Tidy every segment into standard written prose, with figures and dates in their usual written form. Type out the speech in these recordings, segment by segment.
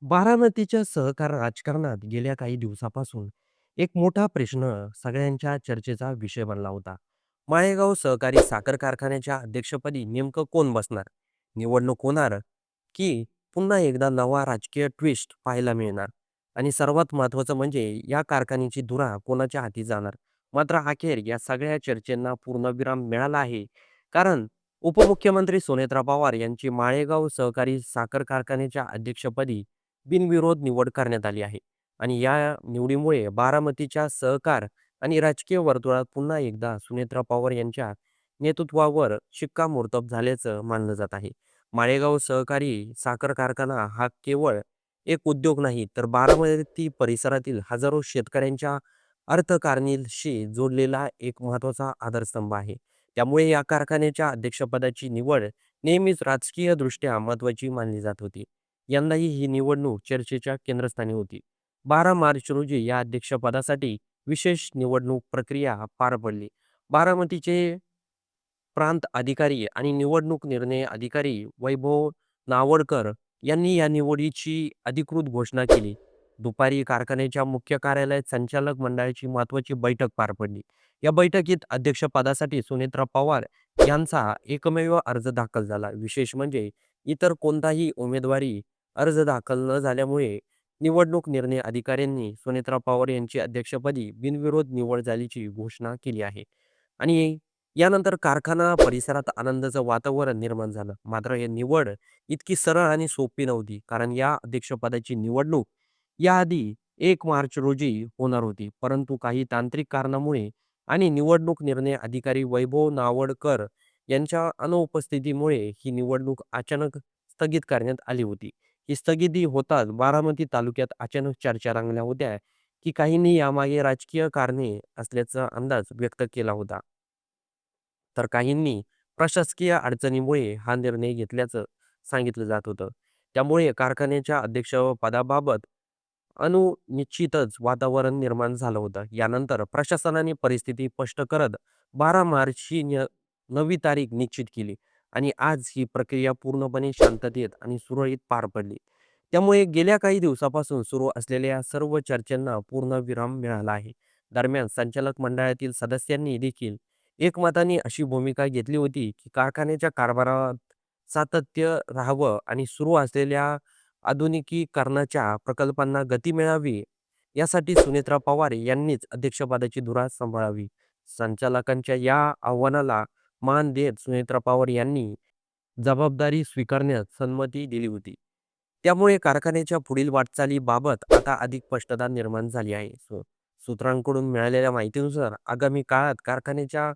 बारामतीच्या सहकार राजकारणात गेल्या काही दिवसापासून एक मोठा प्रश्न सगळ्यांच्या चर्चेचा विषय बनला होता. माळेगाव सहकारी साखर कारखान्याच्या अध्यक्षपदी नेमकं कोण बसणार? निवडणूक होणार की पुन्हा एकदा नवा राजकीय ट्विस्ट पाहायला मिळणार? आणि सर्वात महत्त्वाचं म्हणजे या कारखान्याची धुरा कोणाच्या हाती जाणार? मात्र अखेर या सगळ्या चर्चेंना पूर्णविराम मिळाला आहे. कारण उपमुख्यमंत्री सुनेत्रा पवार यांची माळेगाव सहकारी साखर कारखान्याच्या अध्यक्षपदी बिनविरोध निवड करण्यात आली आहे. आणि या निवडीमुळे बारामतीच्या सहकार आणि राजकीय वर्तुळात पुन्हा एकदा सुनेत्रा पवार यांच्या नेतृत्वावर शिक्कामोर्तब झाल्याचं मानलं जात आहे. माळेगाव सहकारी साखर कारखाना हा केवळ एक उद्योग नाही, तर बारामती परिसरातील हजारो शेतकऱ्यांच्या अर्थकारणीशी जोडलेला एक महत्त्वाचा आधारस्तंभ आहे. त्यामुळे या कारखान्याच्या अध्यक्षपदाची निवड नेहमीच राजकीयदृष्ट्या महत्त्वाची मानली जात होती. यंदाही ही निवडणूक चर्चेच्या केंद्रस्थानी होती. 12 मार्च रोजी या अध्यक्षपदासाठी विशेष निवडणूक प्रक्रिया पार पडली. बारामतीचे प्रांत अधिकारी आणि निवडणूक निर्णय अधिकारी वैभव नावडकर यांनी या निवडीची अधिकृत घोषणा केली. दुपारी कारखान्याच्या मुख्य कार्यालयात संचालक मंडळाची महत्त्वाची बैठक पार पडली. या बैठकीत अध्यक्षपदासाठी सुनेत्रा पवार यांचा एकमेव अर्ज दाखल झाला. विशेष म्हणजे इतर कोणताही उमेदवारी अर्ज दाखल न झाल्यामुळे निवडणूक निर्णय अधिकाऱ्यांनी सुनेत्रा पवार यांची अध्यक्षपदी बिनविरोध निवड झाल्याची घोषणा केली आहे. आणि यानंतर कारखाना परिसरात आनंदाचं वातावरण निर्माण झालं. मात्र ही निवड इतकी सरळ आणि सोपी नव्हती. कारण या अध्यक्षपदाची निवडणूक याआधी 1 मार्च रोजी होणार होती. परंतु काही तांत्रिक कारणामुळे आणि निवडणूक निर्णय अधिकारी वैभव नावडकर यांच्या अनुपस्थितीमुळे ही निवडणूक अचानक स्थगित करण्यात आली होती. ही स्थगिती होताच बारामती तालुक्यात अचानक चर्चा रंगल्या होत्या, की काहींनी यामागे राजकीय कारणे असल्याचा अंदाज व्यक्त केला होता. तर काहींनी प्रशासकीय अडचणीमुळे हा निर्णय घेतल्याचं सांगितलं जात होतं. त्यामुळे कारखान्याच्या अध्यक्षपदाबाबत अनिश्चितच वातावरण निर्माण झालं होतं. यानंतर प्रशासनाने परिस्थिती स्पष्ट करत 12 मार्च ही नवी तारीख निश्चित केली आणि आज ही प्रक्रिया पूर्णपणे शांततेत आणि सुरळीत पार पडली. त्यामुळे गेल्या काही दिवसापासून सुरू असलेल्या सर्व चर्चांना पूर्ण विराम मिळाला आहे. दरम्यान संचालक मंडळातील सदस्यांनी देखील एकमताने अशी भूमिका घेतली होती, की कारखान्याच्या कारभारात सातत्य राहावं आणि सुरू असलेल्या आधुनिकीकरणाच्या प्रकल्पांना गती मिळावी, यासाठी सुनेत्रा पवार यांनीच अध्यक्षपदाची धुरा सांभाळावी. संचालकांच्या या आव्हानाला मान देत सुनेत्रा पवार यांनी जबाबदारी स्वीकारण्यास संमती दिली होती. त्यामुळे कारखान्याच्या पुढील वाटचालीबाबत आता अधिक स्पष्टता निर्माण झाली आहे. सूत्रांकडून मिळालेल्या माहितीनुसार आगामी काळात कारखान्याच्या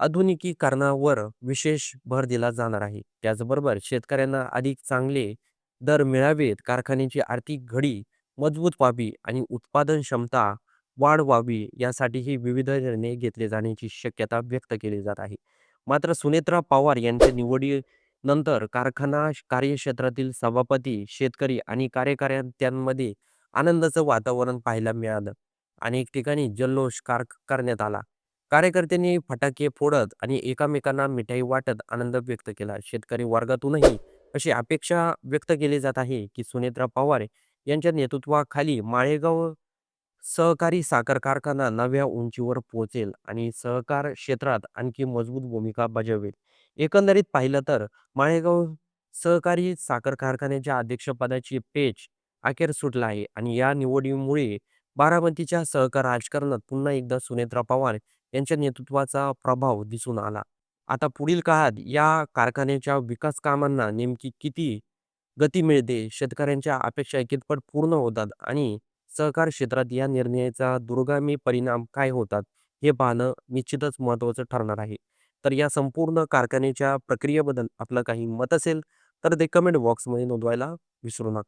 आधुनिकीकरणावर विशेष भर दिला जाणार आहे. त्याचबरोबर शेतकऱ्यांना अधिक चांगले दर मिळावेत, कारखान्याची आर्थिक घडी मजबूत व्हावी आणि उत्पादन क्षमता वाढ व्हावी यासाठीही विविध निर्णय घेतले जाण्याची शक्यता व्यक्त केली जात आहे. मात्र सुनेत्रा पवार यांच्या निवडीनंतर कारखाना कार्यक्षेत्रातील सभापती, शेतकरी आणि कार्यकर्त्यांमध्ये आनंदाचं वातावरण पाहायला मिळालं. अनेक ठिकाणी जल्लोष करण्यात आला. कार्यकर्त्यांनी फटाके फोडत आणि एकमेकांना मिठाई वाटत आनंद व्यक्त केला. शेतकरी वर्गातूनही अशी अपेक्षा व्यक्त केली जात आहे, की सुनेत्रा पवार यांच्या नेतृत्वाखाली माळेगाव सहकारी साखर कारखाना नव्या उंचीवर पोहोचेल आणि सहकार क्षेत्रात आणखी मजबूत भूमिका बजावेल. एकंदरीत पाहिलं तर माळेगाव सहकारी साखर कारखान्याच्या अध्यक्षपदाची पेच अखेर सुटला आहे आणि या निवडीमुळे बारामतीच्या सहकार राजकारणात पुन्हा एकदा सुनेत्रा पवार यांच्या नेतृत्वाचा प्रभाव दिसून आला. आता पुढील काळात या कारखान्याच्या विकास कामांना नेमकी किती गती मिळते, शेतकऱ्यांच्या अपेक्षा कितपत पूर्ण होतात आणि सहकार क्षेत्रात या निर्णयाचा दूरगामी परिणाम काय होतात, हे पाहणं निश्चितच महत्त्वाचं ठरणार आहे. तर या संपूर्ण कारखान्याच्या प्रक्रियेबद्दल आपलं काही मत असेल, तर ते कमेंट बॉक्समध्ये नोंदवायला विसरू नका.